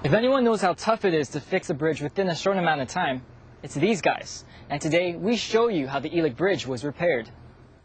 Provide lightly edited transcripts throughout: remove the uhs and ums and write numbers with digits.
If anyone knows how tough it is to fix a bridge within a short amount of time, it's these guys. And today, we show you how the Ylig Bridge was repaired.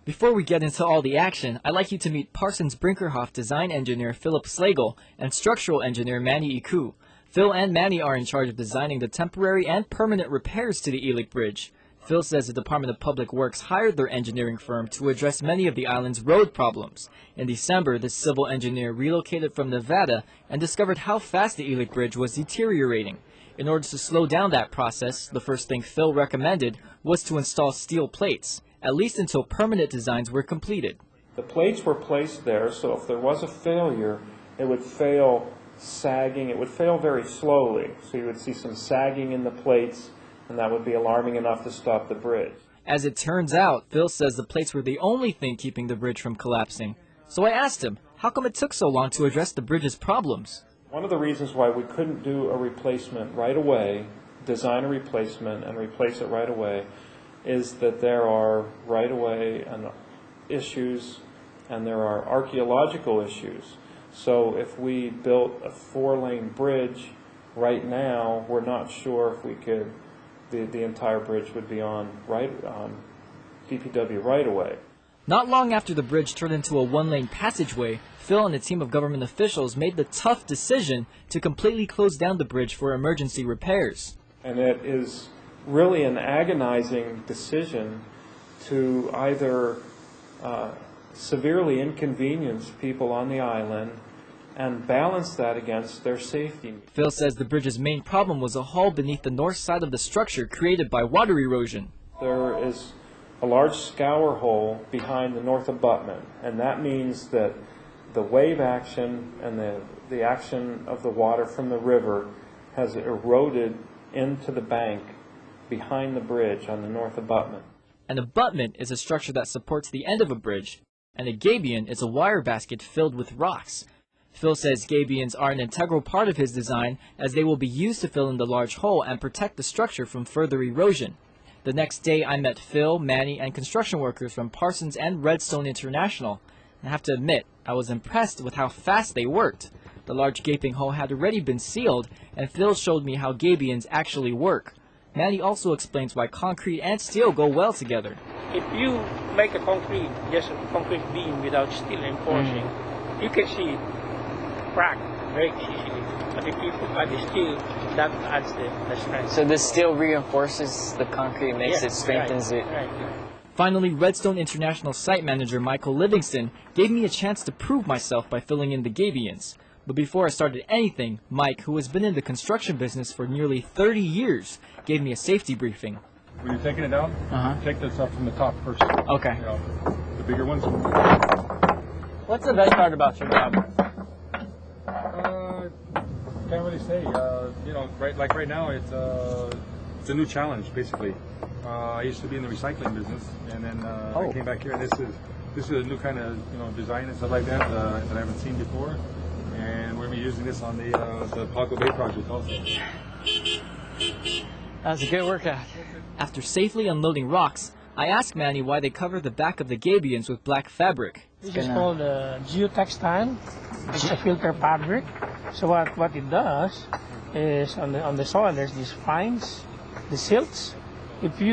Before we get into all the action, I'd like you to meet Parsons Brinkerhoff design engineer Philip Slagle and structural engineer Manny Iku. Phil and Manny are in charge of designing the temporary and permanent repairs to the Ylig Bridge. Phil says the Department of Public Works hired their engineering firm to address many of the island's road problems. In December, the civil engineer relocated from Nevada and discovered how fast the Ylig Bridge was deteriorating. In order to slow down that process, the first thing Phil recommended was to install steel plates, at least until permanent designs were completed. The plates were placed there, so if there was a failure, it would fail sagging. It would fail very slowly, so you would see some sagging in the plates, and that would be alarming enough to stop the bridge. As it turns out, Phil says the plates were the only thing keeping the bridge from collapsing. So I asked him, how come it took so long to address the bridge's problems? One of the reasons why we couldn't do a replacement right away, design a replacement and replace it right away, is that there are right-of-way issues and there are archaeological issues. So if we built a 4-lane bridge right now, we're not sure if we could, the entire bridge would be on DPW right-of-way. Not long after the bridge turned into a 1-lane passageway, Phil and a team of government officials made the tough decision to completely close down the bridge for emergency repairs. And it is really an agonizing decision to either severely inconvenience people on the island and balance that against their safety. Phil says the bridge's main problem was a hole beneath the north side of the structure created by water erosion. There is a large scour hole behind the north abutment, and that means that the wave action and the action of the water from the river has eroded into the bank behind the bridge on the north abutment. An abutment is a structure that supports the end of a bridge, and a gabion is a wire basket filled with rocks. Phil says gabions are an integral part of his design as they will be used to fill in the large hole and protect the structure from further erosion. The next day I met Phil, Manny, and construction workers from Parsons and Redstone International. I have to admit, I was impressed with how fast they worked. The large gaping hole had already been sealed, and Phil showed me how gabions actually work. Manny also explains why concrete and steel go well together. If you make a concrete, just a concrete beam without steel reinforcing, you can see it crack very easily. But if you put the steel, that adds the strength. So this steel reinforces the concrete, makes it, strengthens it. Right. Finally, Redstone International site manager Michael Livingston gave me a chance to prove myself by filling in the gabions. But before I started anything, Mike, who has been in the construction business for nearly 30 years, gave me a safety briefing. When you're taking it down, take this up from the top first. Okay. You know, the bigger ones. What's the best part about your job? Can't really say. You know, right now, it's a new challenge basically. I used to be in the recycling business, and then I came back here. And this is a new kind of design and stuff like that that I haven't seen before, and we're gonna be using this on the Pago Bay project also. That was a good workout. After safely unloading rocks, I asked Manny why they cover the back of the gabions with black fabric. This is called geotextile. It's a filter fabric. So what it does is on the soil there's these fines, the silts. If you